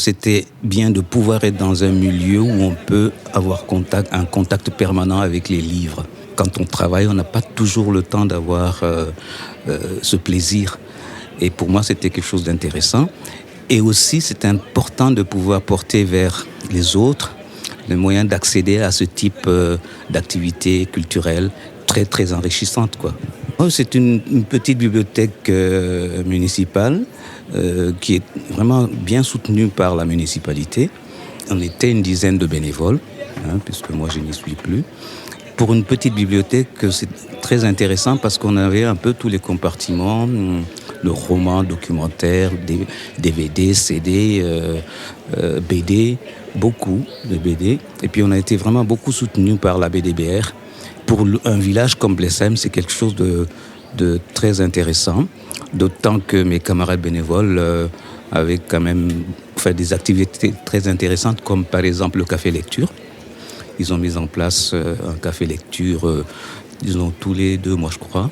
c'était bien de pouvoir être dans un milieu où on peut avoir un contact permanent avec les livres. Quand on travaille, on n'a pas toujours le temps d'avoir ce plaisir. Et pour moi, c'était quelque chose d'intéressant. Et aussi, c'est important de pouvoir porter vers les autres le moyen d'accéder à ce type d'activité culturelle très, très enrichissante, quoi. C'est une petite bibliothèque municipale qui est vraiment bien soutenue par la municipalité. On était une dizaine de bénévoles, puisque moi, je n'y suis plus. Pour une petite bibliothèque, c'est très intéressant parce qu'on avait un peu tous les compartiments, le roman, documentaire, DVD, CD, BD, beaucoup de BD. Et puis on a été vraiment beaucoup soutenu par la BDBR. Pour un village comme Blessem, c'est quelque chose de très intéressant, d'autant que mes camarades bénévoles avaient quand même fait des activités très intéressantes, comme par exemple le café lecture. Ils ont mis en place un café lecture, disons, tous les 2 mois, je crois,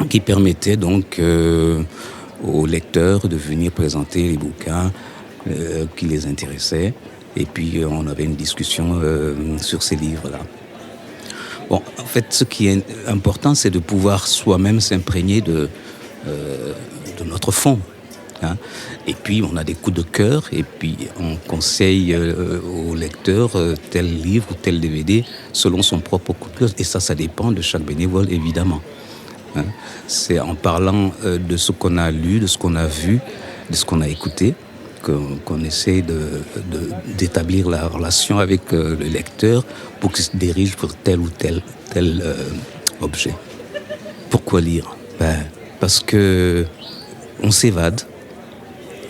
qui permettait donc aux lecteurs de venir présenter les bouquins qui les intéressaient. Et puis, on avait une discussion sur ces livres-là. Bon, en fait, ce qui est important, c'est de pouvoir soi-même s'imprégner de notre fond. Et puis, on a des coups de cœur et puis on conseille au lecteur tel livre ou tel DVD selon son propre coup de cœur. Et ça dépend de chaque bénévole, évidemment. C'est en parlant de ce qu'on a lu, de ce qu'on a vu, de ce qu'on a écouté, qu'on essaie d'établir la relation avec le lecteur pour qu'il se dirige pour tel ou tel objet. Pourquoi lire ? Parce que on s'évade.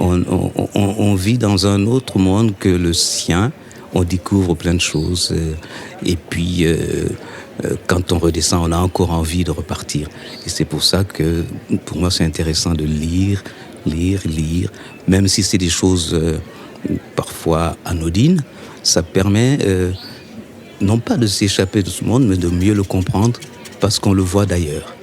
On vit dans un autre monde que le sien, on découvre plein de choses et puis quand on redescend, on a encore envie de repartir. Et c'est pour ça que pour moi c'est intéressant de lire, même si c'est des choses parfois anodines, ça permet non pas de s'échapper de ce monde, mais de mieux le comprendre parce qu'on le voit d'ailleurs.